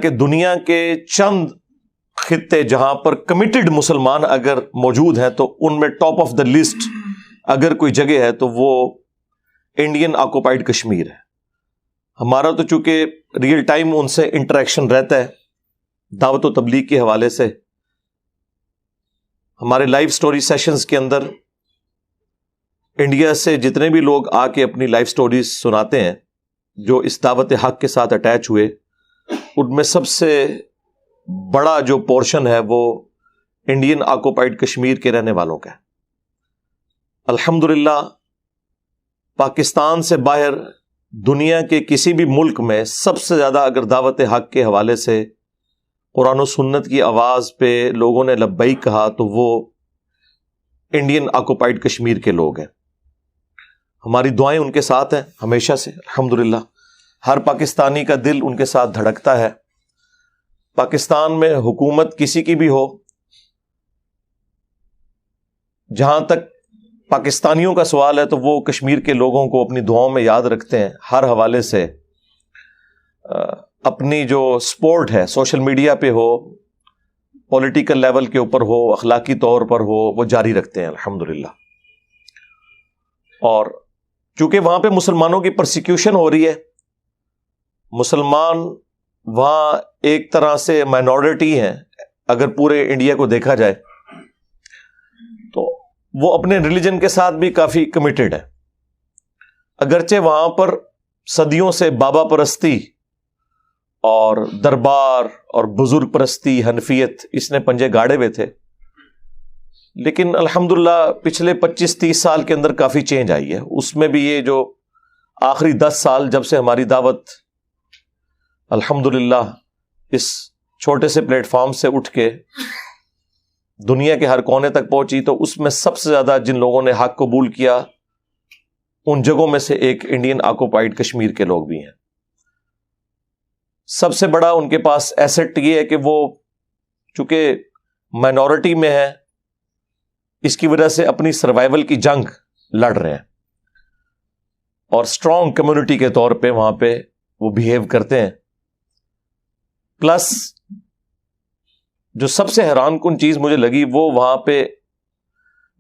کہ دنیا کے چند خطے جہاں پر کمیٹڈ مسلمان اگر موجود ہیں تو ان میں ٹاپ آف دا لسٹ اگر کوئی جگہ ہے تو وہ انڈین آکوپائڈ کشمیر ہے. ہمارا تو چونکہ ریئل ٹائم ان سے انٹریکشن رہتا ہے دعوت و تبلیغ کے حوالے سے. ہمارے لائیو سٹوری سیشنز کے اندر انڈیا سے جتنے بھی لوگ آ کے اپنی لائف سٹوریز سناتے ہیں جو اس دعوت حق کے ساتھ اٹیچ ہوئے، ان میں سب سے بڑا جو پورشن ہے وہ انڈین آکوپائڈ کشمیر کے رہنے والوں کا ہے. الحمدللہ پاکستان سے باہر دنیا کے کسی بھی ملک میں سب سے زیادہ اگر دعوت حق کے حوالے سے قرآن و سنت کی آواز پہ لوگوں نے لبیک کہا تو وہ انڈین آکوپائڈ کشمیر کے لوگ ہیں. ہماری دعائیں ان کے ساتھ ہیں ہمیشہ سے الحمدللہ. ہر پاکستانی کا دل ان کے ساتھ دھڑکتا ہے. پاکستان میں حکومت کسی کی بھی ہو، جہاں تک پاکستانیوں کا سوال ہے تو وہ کشمیر کے لوگوں کو اپنی دعاؤں میں یاد رکھتے ہیں. ہر حوالے سے اپنی جو سپورٹ ہے سوشل میڈیا پہ ہو، پولیٹیکل لیول کے اوپر ہو، اخلاقی طور پر ہو، وہ جاری رکھتے ہیں الحمدللہ. اور چونکہ وہاں پہ مسلمانوں کی پرسیکیوشن ہو رہی ہے، مسلمان وہاں ایک طرح سے مائنورٹی ہیں اگر پورے انڈیا کو دیکھا جائے، تو وہ اپنے ریلیجن کے ساتھ بھی کافی کمیٹڈ ہے. اگرچہ وہاں پر صدیوں سے بابا پرستی اور دربار اور بزرگ پرستی، حنفیت، اس نے پنجے گاڑے ہوئے تھے، لیکن الحمدللہ پچھلے 25-30 سال کے اندر کافی چینج آئی ہے. اس میں بھی یہ جو آخری 10 سال جب سے ہماری دعوت الحمدللہ اس چھوٹے سے پلیٹ فارم سے اٹھ کے دنیا کے ہر کونے تک پہنچی، تو اس میں سب سے زیادہ جن لوگوں نے حق قبول کیا ان جگہوں میں سے ایک انڈین آکوپائڈ کشمیر کے لوگ بھی ہیں. سب سے بڑا ان کے پاس ایسٹ یہ ہے کہ وہ چونکہ مائنورٹی میں ہے، اس کی وجہ سے اپنی سروائیول کی جنگ لڑ رہے ہیں اور اسٹرانگ کمیونٹی کے طور پہ وہاں پہ وہ بیہیو کرتے ہیں. پلس جو سب سے حیران کن چیز مجھے لگی وہ وہاں پہ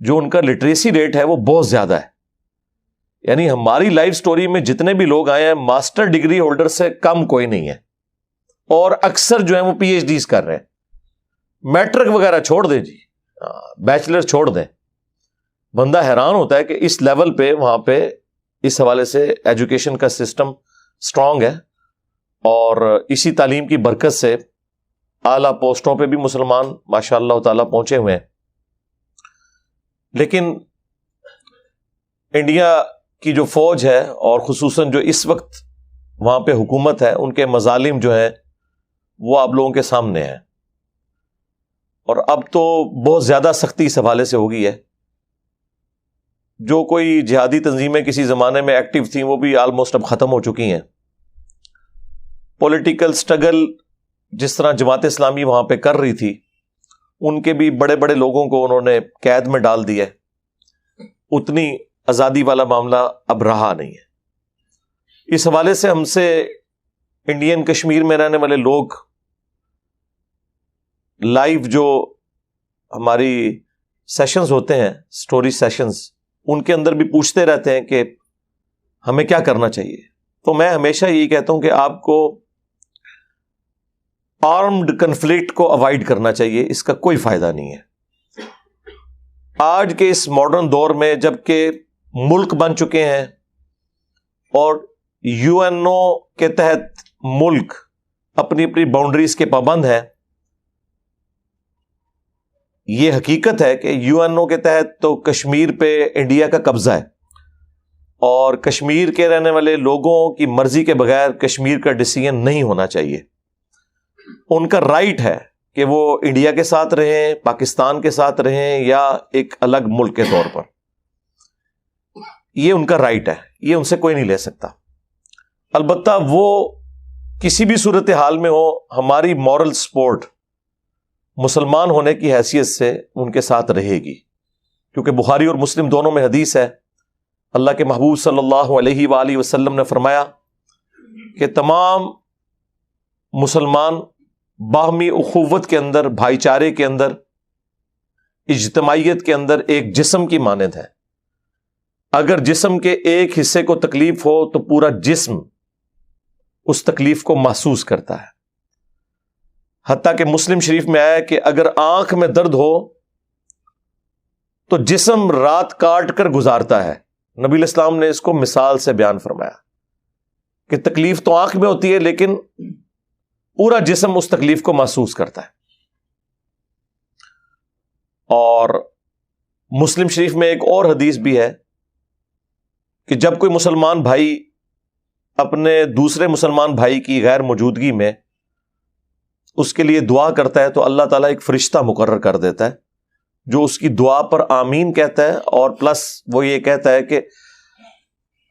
جو ان کا لٹریسی ریٹ ہے وہ بہت زیادہ ہے. یعنی ہماری لائف سٹوری میں جتنے بھی لوگ آئے ہیں ماسٹر ڈگری ہولڈر سے کم کوئی نہیں ہے، اور اکثر جو ہیں وہ پی ایچ ڈیز کر رہے ہیں. میٹرک وغیرہ چھوڑ دیں جی، بیچلر چھوڑ دیں. بندہ حیران ہوتا ہے کہ اس لیول پہ وہاں پہ اس حوالے سے ایجوکیشن کا سسٹم سٹرانگ ہے، اور اسی تعلیم کی برکت سے اعلیٰ پوسٹوں پہ بھی مسلمان ماشاء اللہ تعالیٰ پہنچے ہوئے ہیں. لیکن انڈیا کی جو فوج ہے اور خصوصاً جو اس وقت وہاں پہ حکومت ہے، ان کے مظالم جو ہیں وہ آپ لوگوں کے سامنے ہیں، اور اب تو بہت زیادہ سختی اس حوالے سے ہو گئی ہے. جو کوئی جہادی تنظیمیں کسی زمانے میں ایکٹیو تھیں وہ بھی آلموسٹ اب ختم ہو چکی ہیں. پولیٹیکل سٹرگل جس طرح جماعت اسلامی وہاں پہ کر رہی تھی، ان کے بھی بڑے بڑے لوگوں کو انہوں نے قید میں ڈال دیا. اتنی آزادی والا معاملہ اب رہا نہیں ہے. اس حوالے سے ہم سے انڈین کشمیر میں رہنے والے لوگ لائیو جو ہماری سیشنز ہوتے ہیں، سٹوری سیشنز، ان کے اندر بھی پوچھتے رہتے ہیں کہ ہمیں کیا کرنا چاہیے. تو میں ہمیشہ یہی کہتا ہوں کہ آپ کو آرمڈ کنفلکٹ کو اوائڈ کرنا چاہیے، اس کا کوئی فائدہ نہیں ہے. آج کے اس ماڈرن دور میں جب کہ ملک بن چکے ہیں اور یو این او کے تحت ملک اپنی اپنی باؤنڈریز کے پابند ہے، یہ حقیقت ہے کہ یو این او کے تحت تو کشمیر پہ انڈیا کا قبضہ ہے، اور کشمیر کے رہنے والے لوگوں کی مرضی کے بغیر کشمیر کا ڈیسیژن نہیں ہونا چاہیے. ان کا رائٹ ہے کہ وہ انڈیا کے ساتھ رہیں، پاکستان کے ساتھ رہیں، یا ایک الگ ملک کے طور پر. یہ ان کا رائٹ ہے، یہ ان سے کوئی نہیں لے سکتا. البتہ وہ کسی بھی صورتحال میں ہو، ہماری مورل سپورٹ مسلمان ہونے کی حیثیت سے ان کے ساتھ رہے گی، کیونکہ بخاری اور مسلم دونوں میں حدیث ہے، اللہ کے محبوب صلی اللہ علیہ وآلہ وسلم نے فرمایا کہ تمام مسلمان باہمی اخوت کے اندر، بھائی چارے کے اندر، اجتماعیت کے اندر ایک جسم کی مانند ہے. اگر جسم کے ایک حصے کو تکلیف ہو تو پورا جسم اس تکلیف کو محسوس کرتا ہے. حتیٰ کہ مسلم شریف میں آیا کہ اگر آنکھ میں درد ہو تو جسم رات کاٹ کر گزارتا ہے. نبی علیہ السلام نے اس کو مثال سے بیان فرمایا کہ تکلیف تو آنکھ میں ہوتی ہے لیکن پورا جسم اس تکلیف کو محسوس کرتا ہے. اور مسلم شریف میں ایک اور حدیث بھی ہے کہ جب کوئی مسلمان بھائی اپنے دوسرے مسلمان بھائی کی غیر موجودگی میں اس کے لیے دعا کرتا ہے تو اللہ تعالیٰ ایک فرشتہ مقرر کر دیتا ہے جو اس کی دعا پر آمین کہتا ہے، اور پلس وہ یہ کہتا ہے کہ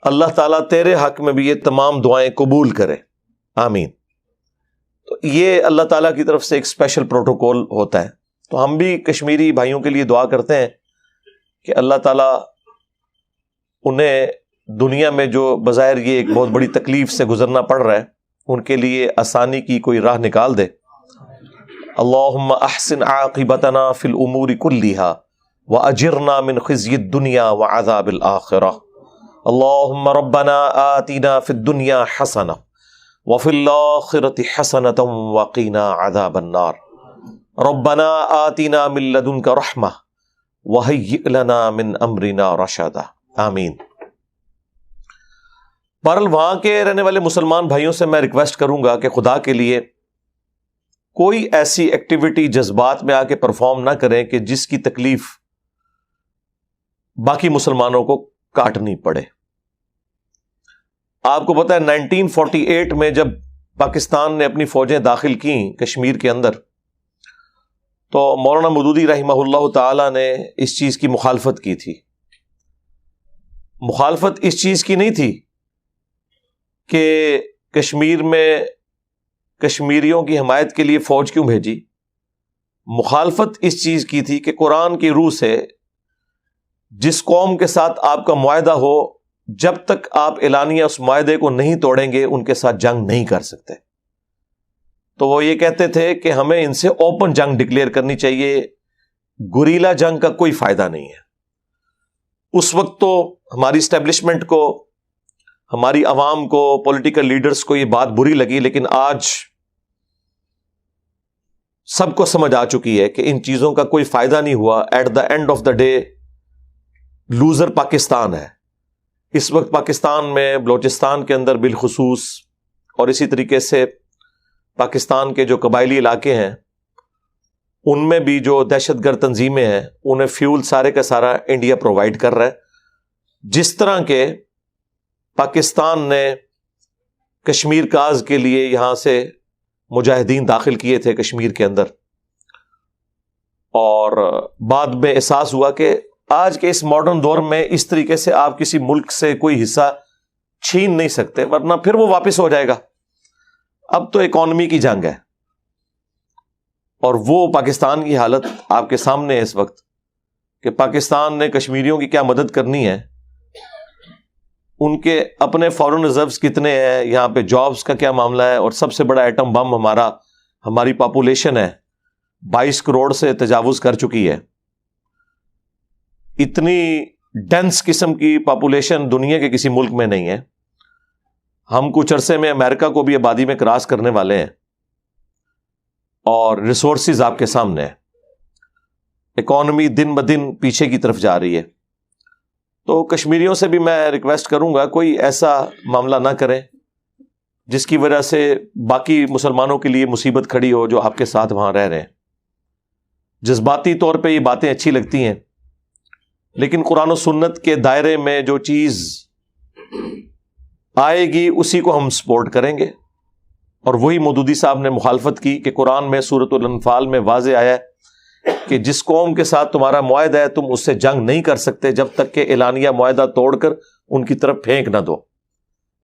اللہ تعالیٰ تیرے حق میں بھی یہ تمام دعائیں قبول کرے، آمین. تو یہ اللہ تعالیٰ کی طرف سے ایک اسپیشل پروٹوکول ہوتا ہے. تو ہم بھی کشمیری بھائیوں کے لیے دعا کرتے ہیں کہ اللہ تعالیٰ انہیں دنیا میں جو بظاہر یہ ایک بہت بڑی تکلیف سے گزرنا پڑ رہا ہے ان کے لیے آسانی کی کوئی راہ نکال دے. اللہم احسن عاقبتنا فی الامور کلھا واجرنا من خزی الدنیا وعذاب الآخرہ. اللہم ربنا آتنا فی الدنیا حسنہ وفی الآخرۃ حسنۃ وقنا عذاب النار. ربنا آتنا من لدنک رحمہ وہیئ لنا من امرنا رشدا. آمین. بہرحال وہاں کے رہنے والے مسلمان بھائیوں سے میں ریکویسٹ کروں گا کہ خدا کے لیے کوئی ایسی ایکٹیویٹی جذبات میں آ کے پرفارم نہ کریں کہ جس کی تکلیف باقی مسلمانوں کو کاٹنی پڑے. آپ کو پتہ ہے 1948 میں جب پاکستان نے اپنی فوجیں داخل کیں کشمیر کے اندر تو مولانا مودودی رحمہ اللہ تعالی نے اس چیز کی مخالفت کی تھی. مخالفت اس چیز کی نہیں تھی کہ کشمیر میں کشمیریوں کی حمایت کے لیے فوج کیوں بھیجی. مخالفت اس چیز کی تھی کہ قرآن کی روح سے جس قوم کے ساتھ آپ کا معاہدہ ہو جب تک آپ اعلانیہ اس معاہدے کو نہیں توڑیں گے ان کے ساتھ جنگ نہیں کر سکتے. تو وہ یہ کہتے تھے کہ ہمیں ان سے اوپن جنگ ڈکلیئر کرنی چاہیے، گوریلا جنگ کا کوئی فائدہ نہیں ہے. اس وقت تو ہماری اسٹیبلشمنٹ کو، ہماری عوام کو، پولیٹیکل لیڈرز کو یہ بات بری لگی، لیکن آج سب کو سمجھ آ چکی ہے کہ ان چیزوں کا کوئی فائدہ نہیں ہوا. At the end of the day loser Pakistan ہے. اس وقت پاکستان میں بلوچستان کے اندر بالخصوص اور اسی طریقے سے پاکستان کے جو قبائلی علاقے ہیں ان میں بھی جو دہشت گرد تنظیمیں ہیں انہیں فیول سارے کا سارا انڈیا پرووائڈ کر رہا ہے. جس طرح کے پاکستان نے کشمیر کاز کے لیے یہاں سے مجاہدین داخل کیے تھے کشمیر کے اندر، اور بعد میں احساس ہوا کہ آج کے اس ماڈرن دور میں اس طریقے سے آپ کسی ملک سے کوئی حصہ چھین نہیں سکتے ورنہ پھر وہ واپس ہو جائے گا. اب تو اکانومی کی جنگ ہے اور وہ پاکستان کی حالت آپ کے سامنے ہے اس وقت کہ پاکستان نے کشمیریوں کی کیا مدد کرنی ہے، ان کے اپنے فارن ریزروز کتنے ہیں، یہاں پہ جابز کا کیا معاملہ ہے، اور سب سے بڑا ایٹم بم ہماری پاپولیشن ہے 22 کروڑ سے تجاوز کر چکی ہے. اتنی ڈینس قسم کی پاپولیشن دنیا کے کسی ملک میں نہیں ہے. ہم کچھ عرصے میں امریکہ کو بھی آبادی میں کراس کرنے والے ہیں اور ریسورسز آپ کے سامنے ہیں. اکانومی دن بدن پیچھے کی طرف جا رہی ہے. تو کشمیریوں سے بھی میں ریکویسٹ کروں گا کوئی ایسا معاملہ نہ کریں جس کی وجہ سے باقی مسلمانوں کے لیے مصیبت کھڑی ہو جو آپ کے ساتھ وہاں رہ رہے ہیں. جذباتی طور پہ یہ باتیں اچھی لگتی ہیں لیکن قرآن و سنت کے دائرے میں جو چیز آئے گی اسی کو ہم سپورٹ کریں گے. اور وہی مودودی صاحب نے مخالفت کی کہ قرآن میں سورۃ الانفال میں واضح آیا ہے کہ جس قوم کے ساتھ تمہارا معاہدہ ہے تم اس سے جنگ نہیں کر سکتے جب تک کہ اعلانیہ معاہدہ توڑ کر ان کی طرف پھینک نہ دو.